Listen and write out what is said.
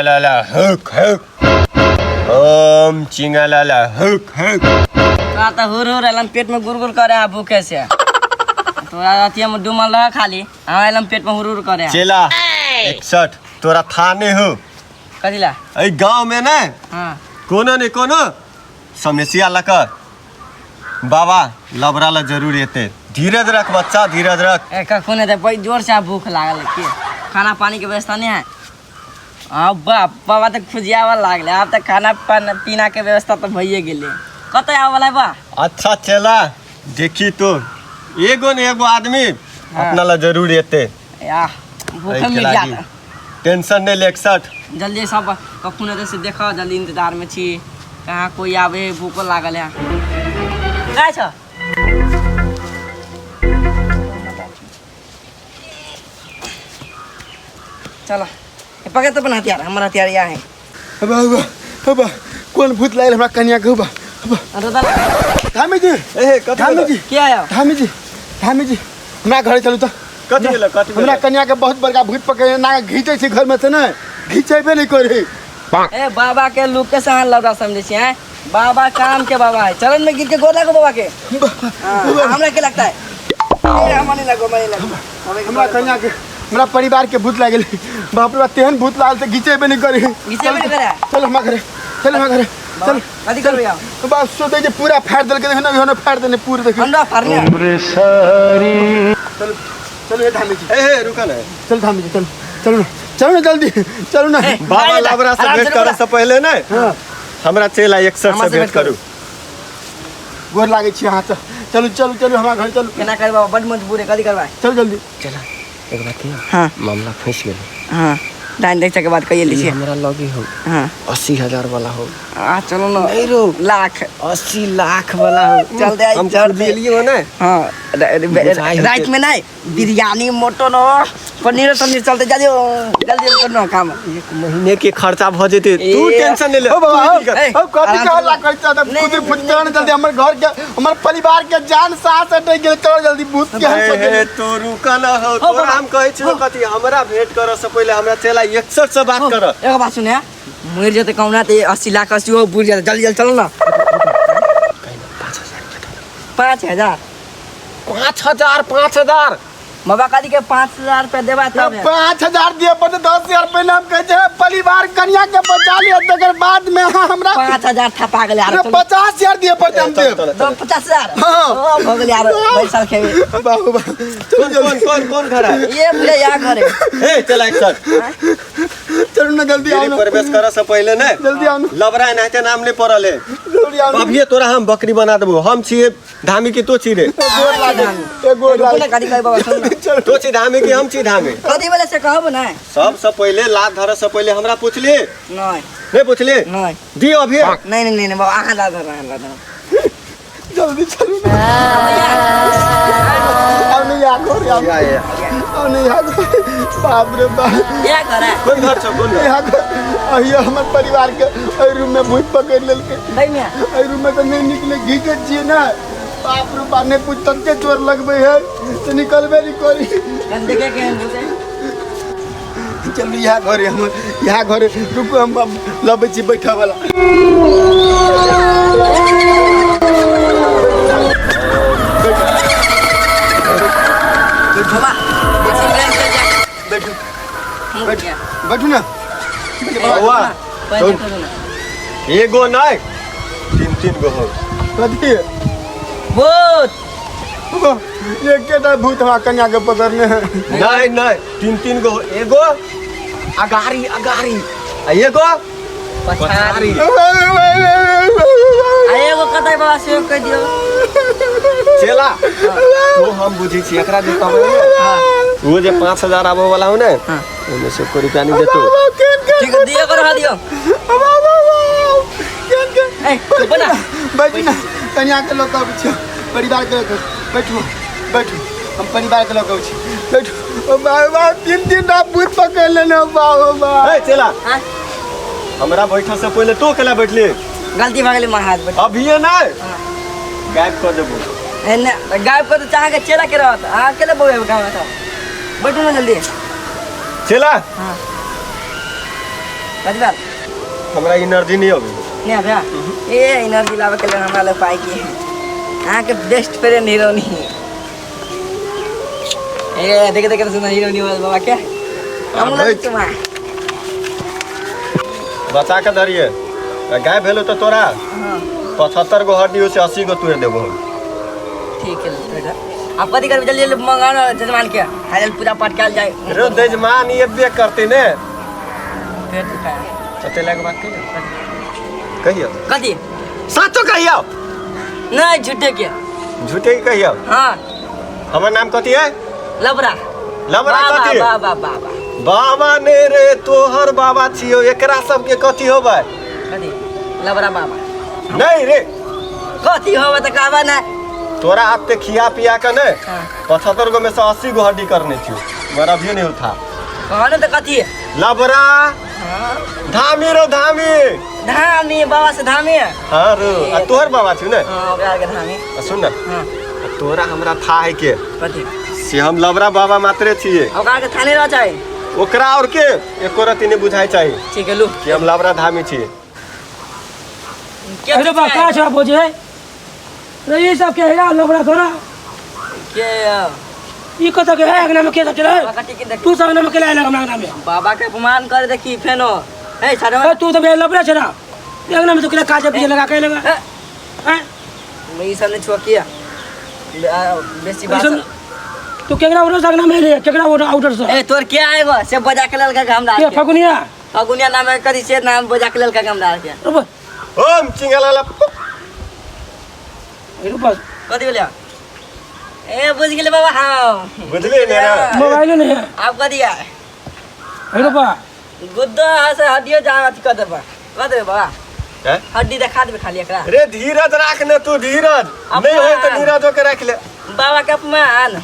चिंगालाला hook hook ओम चिंगालाला hook hook. आता हुर alum पेट में गुरगुर करे है भूखे से तोरा अतिया में डुमल रहा खाली हाँ एलम पेट में हुर करे चेला 61 तोरा थाने हो कदिला ए गांव में ना हाँ कोनो ने कोनो समस्या लकर बाबा लबराला जरूर येते। धीरज रख बच्चा धीरज रख। एक कोने ते बड़ी जोर से भूख लागल के खाना पानी के व्यवस्था नहीं है। अब बाबा तक खुजियावा लागले अब तक खाना पीना के व्यवस्था तो भइए गेले कतै आवला बा। अच्छा चला देखी तो एगो ने एगो आदमी अपना ला जरूर येते या भूख में जाता टेंशन नहीं ले 61 जल्दी सब कखुने से देखो जल्दी इंतजार में छी कहाँ कोई आवे भूख लागल है काय छ चलो पकड़ तो बना हथियार हमारा हथियार यहाँ है। अब कौन भूत लागल हमरा कन्या के बा धामी जी धामी जी क्या है धामी जी हमरा घर चलू तो कथि भेल हमरा कन्या के बहुत बड़का भूत पकड़े ना घीचे छी घर में से ना घीचेबे नहीं करे। ए बाबा के लोग के सहान लगा समझे छी हैं बाबा काम के बाबा है चरण में गिर के गोदा को बाबा के हमरा के लगता है हमारे लगो हमरा कन्या के हमरा परिवार के भूत लागल बाप रे तेहन भूत लागल से घीचेबे नहीं करे चल हमरा घरे चल कथि करबे यार बस सोचे जे पूरा फाड़ देल के देखना होने फाड़ देने पूरे देख हमरा फाड़ने चल ये धामी जी ए रुका ना चल धामी जी चलो ना जल्दी चलो ना बाबा लबरा से भेंट करे से पहले ना हमरा चेला 61 से भेंट करू गोर लागे छी हां चलो हमरा घर चलो केना करे बाबा बड मजबूर है कथि करबा चल जल्दी चला एक बात है हां मामला फंस गेल हां डाइन देखा के बाद कहिए लीजिए हमरा लगी हो हां 80,000 वाला हो आ चलो ना नहीं रो लाख 80 लाख वाला हो चल दे हम चल ले लिए हो ना हाँ राइट में नहीं बिरयानी मटन पनीर तनीर चलते जल्दी करना काम एक महीने के खर्चा भ जेते तू टेंशन नहीं ले ओ बाबा ओ कथि कहला कहता त खुद फुटन जल्दी हमर घर के हमर परिवार के जान सांस अटक गेल चलो जल्दी भूत के ए तो रुका ना हो तोरा हम कहै छी कथि हमरा भेंट करे से पहले हमरा चेला 61 से बात कर। एक बात सुने मर जाते कौना ते 80 लाख 80 हो बुझ जाते जल्दी चलो ना 5,000 बाबा काली के 5,000 रुपया देबा तब 5,000 दिए पर 10,000 पहले हम कहे परिवार कन्या के बचा लिया तकर बाद में हमरा 5,000 थपा गेले यार 50,000 दिए पर हम देब 50,000 हां ओ हो गेले यार पैसा खेबे बाबू कौन घर है ये मुझे यहाँ करे ए चला 61 चलो ना जल्दी आओ प्रवेश करे से पहले ना जल्दी आओ लबरा नाते नाम नहीं पड़ल है जल्दी आओ अभी तोरा हम बकरी बना देबो हम छी धामी की तो छी रे गोर लागे गोर बोले काली का बाबा सुन तो छी धामी की हम छी धामी कथि बोले से कहब ना सबसे पहले लात धरे से पहले हमरा पूछली नहीं पूछली नहीं दी अभी नहीं बाबा आहा ला धर जल्दी चलो ना अब नहीं आगो बाप रे बाप क्या करे कौन घर छ कौन घर अहियो हमर परिवार के एहि रूम में भूत पकड़ लेलके नहीं में एहि रूम में तो नहीं निकले घीचे छिए ना बाप रे बाप ने पूछ तक के चोर लगबे है तो निकलबे नहीं करी गंदे के केहन बोले चल यहाँ घरे रुको हम लबे छी बैठा वाला बाबा बैठू ना एगो नहीं 3 गो हो कथी भूत ये केटा भूत हमरा कन्या के पकड़ने है नहीं 3 गो एगो अगारी आ एगो पछारी एगो कतै बाबा से कह दियो चेला तो हम बुझी छी एकरा जे कहबै वो जे 5,000 आबो वाला हो ने ओमे से कोई रुपया नहीं देतो ठीक दियो कर दियो ए बना बैठी ना कन्या के लोग आबै छै परिवार के लोग बैठू हम परिवार के लोग आबै छै बैठू ओ बाबा 3 रात भूत पकड़ लेने बाबा ए चेला हमरा बैठो से पहले तो केला बैठली गलती भ गेलै मार हाथ बैठ अभी नहीं गायब कर देबो एने गायब कर चाह के चेला के रहत आ अकेले बोए काम था बैठो ना जल्दी चेला हां कथी बात हमरा एनर्जी नहीं होगी नहीं अबे ए एनर्जी लावे के लिए हमरा लोग पाई की है यहाँ के बेस्ट फ्रेंड हीरो नहीं ए देखे देखे सुना हीरो नहीं बाबा क्या हम लोग तुम्हारा बचा के धरिए गाय भेलो तो तोरा हाँ 75 गो हड्डी से 80 गो तुरे देबो ठीक है बेटा आप कथी कर जल्दी जल्दी मंगाना जजमान के हाल पूजा पाठ कल जाए रो जजमान ये बे करते ने पेट का चते लग बात कहियो कथी साचो कहियो नहीं झूठे के झूठे ही कहियो हाँ हमर नाम कथी है लबरा लबरा कथी है बाबा बाबा बाबा ने रे तोहर बाबा छियो एकरा सब के कथी होबे कथी लबरा बाबा नहीं रे कथी होबे त कहबा ना तोरा हाथ पे खिया पिया के ने हाँ 75 गो में से 80 गो हड्डी करने छियो मरा भी नहीं उठा कहने त कथी है लबरा हाँ धामी रो धामी धामी बाबा से धामी है हां रो आ तोहर बाबा छियो ने हाँ ओकरा के धामी सुन ना हाँ तोरा हमरा था है के कथी से हम लबरा बाबा मात्रे छिए ओकरा के थाने रह जाए ओकरा और के एको रति ने बुझाई चाहिए ठीक है लू कि हम लबरा धामी छिए के अरे बा का छ बोझे रे ये सब के हेरा लबड़ा थोड़ा के ई कत के है अंगना में के सब चले कथी के देख तू सब अंगना में के लाए लगा अंगना में बाबा के अपमान कर देखी फेनो ए छाड़ो ए तू तो बे लबड़ा छरा ये अंगना में तो के काजे पीछे लगा के लगा हैं मैं ई सब ने छुआ किया बेसी बात तू केकरा उरो अंगना में ले केकरा उरो आउटर से ए तोर क्या आएगो से बजा के ललका के हमरा के फगुनिया फगुनिया नाम है कथी से नाम बजा के ललका के हमरा के रुपा ओम चिंगलाला रुपा कथी बोलिया ए बुझ गेले बाबा हां बुझले ने मोबाइल नहीं है आप कथी है रुपा गुद्दा से हड्डियो जा अथी कर देबा कर देबे बाबा हैं हड्डी दिखा देबे खाली एकरा रे धीरज राख ने तू धीरज नहीं होय तो नीरज के रख ले बाबा के अपमान